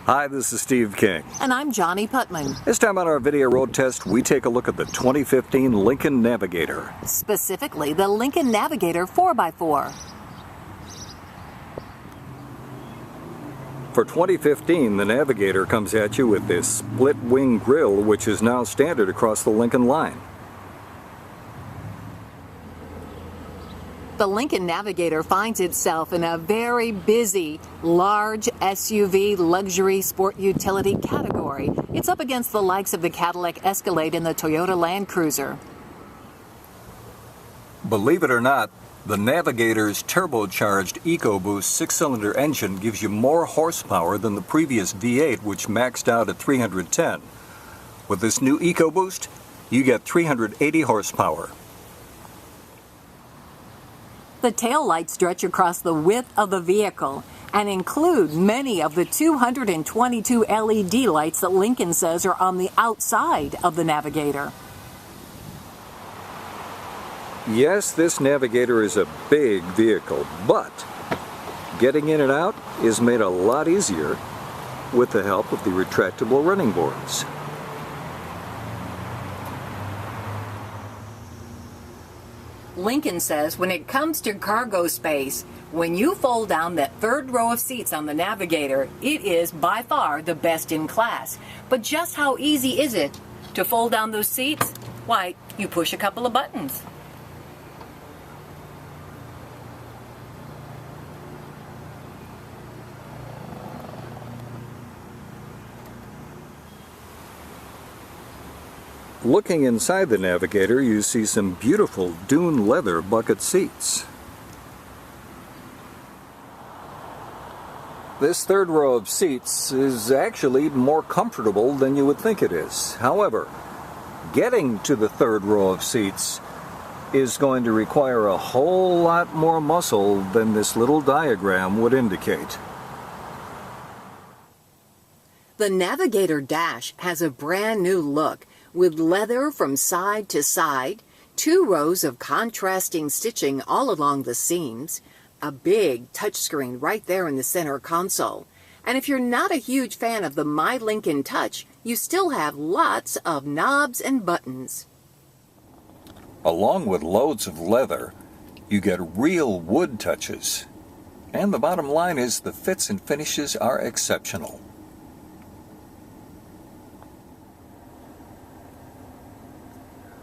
Hi, this is Steve King. And I'm Johnnie Putman. This time on our video road test, we take a look at the 2015 Lincoln Navigator. Specifically, the Lincoln Navigator 4x4. For 2015, the Navigator comes at you with this split-wing grille, which is now standard across the Lincoln line. The Lincoln Navigator finds itself in a very busy, large SUV luxury sport utility category. It's up against the likes of the Cadillac Escalade and the Toyota Land Cruiser. Believe it or not, the Navigator's turbocharged EcoBoost six-cylinder engine gives you more horsepower than the previous V8, which maxed out at 310. With this new EcoBoost, you get 380 horsepower. The taillights stretch across the width of the vehicle and include many of the 222 LED lights that Lincoln says are on the outside of the Navigator. Yes, this Navigator is a big vehicle, but getting in and out is made a lot easier with the help of the retractable running boards. Lincoln says when it comes to cargo space, when you fold down that third row of seats on the Navigator, it is by far the best in class. But just how easy is it to fold down those seats? Why, you push a couple of buttons. Looking inside the Navigator, you see some beautiful dune leather bucket seats. This third row of seats is actually more comfortable than you would think it is. However, getting to the third row of seats is going to require a whole lot more muscle than this little diagram would indicate. The Navigator dash has a brand new look, with leather from side to side, 2 rows of contrasting stitching all along the seams, a big touchscreen right there in the center console. And if you're not a huge fan of the My Lincoln Touch, you still have lots of knobs and buttons. Along with loads of leather, you get real wood touches. And the bottom line is the fits and finishes are exceptional.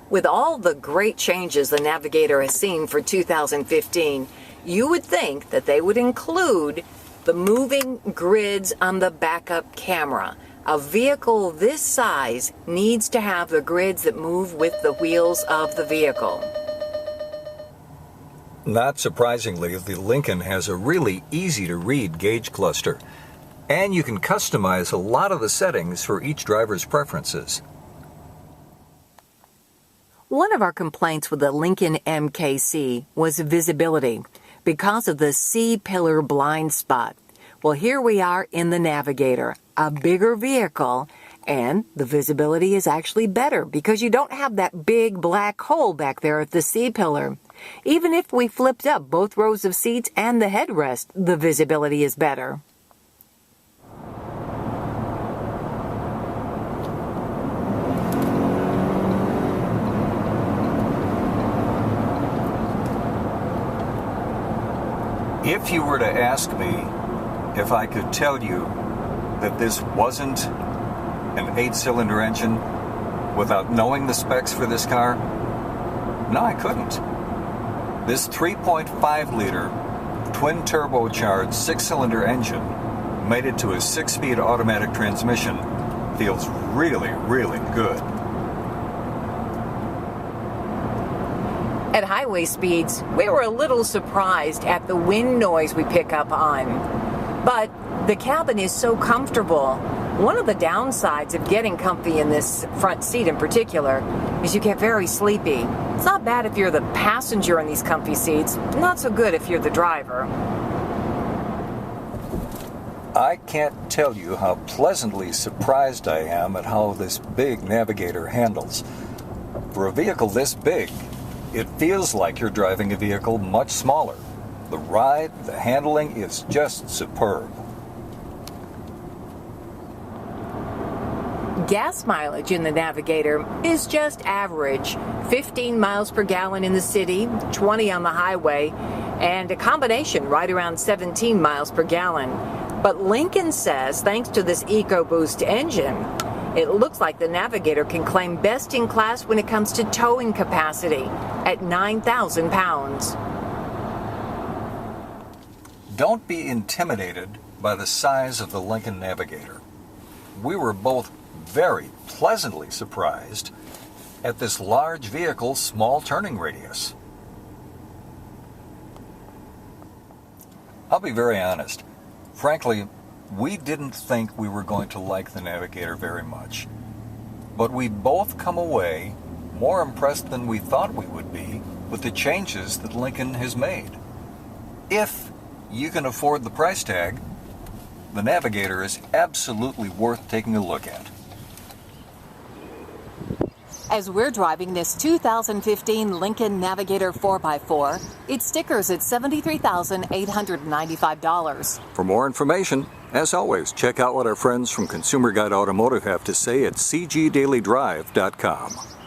With all the great changes the Navigator has seen for 2015, you would think that they would include the moving grids on the backup camera. A vehicle this size needs to have the grids that move with the wheels of the vehicle. Not surprisingly, the Lincoln has a really easy-to-read gauge cluster, and you can customize a lot of the settings for each driver's preferences. One of our complaints with the Lincoln MKC was visibility because of the C-pillar blind spot. Well, here we are in the Navigator, a bigger vehicle, and the visibility is actually better because you don't have that big black hole back there at the C-pillar. Even if we flipped up both rows of seats and the headrest, the visibility is better. If you were to ask me if I could tell you that this wasn't an 8-cylinder engine without knowing the specs for this car, no, I couldn't. This 3.5-liter twin turbocharged 6-cylinder engine mated to a 6-speed automatic transmission feels really, really good. At highway speeds, we were a little surprised at the wind noise we pick up on. But the cabin is so comfortable. One of the downsides of getting comfy in this front seat in particular is you get very sleepy. It's not bad if you're the passenger in these comfy seats, not so good if you're the driver. I can't tell you how pleasantly surprised I am at how this big Navigator handles. For a vehicle this big, it feels like you're driving a vehicle much smaller. The ride, the handling is just superb. Gas mileage in the Navigator is just average, 15 miles per gallon in the city, 20 on the highway, and a combination right around 17 miles per gallon. But Lincoln says thanks to this EcoBoost engine, it looks like the Navigator can claim best in class when it comes to towing capacity at 9,000 pounds. Don't be intimidated by the size of the Lincoln Navigator. We were both very pleasantly surprised at this large vehicle's small turning radius. I'll be very honest. Frankly, we didn't think we were going to like the Navigator very much. But we both come away more impressed than we thought we would be with the changes that Lincoln has made. If you can afford the price tag, the Navigator is absolutely worth taking a look at. As we're driving this 2015 Lincoln Navigator 4x4, it stickers at $73,895. For more information, as always, check out what our friends from Consumer Guide Automotive have to say at cgdailydrive.com.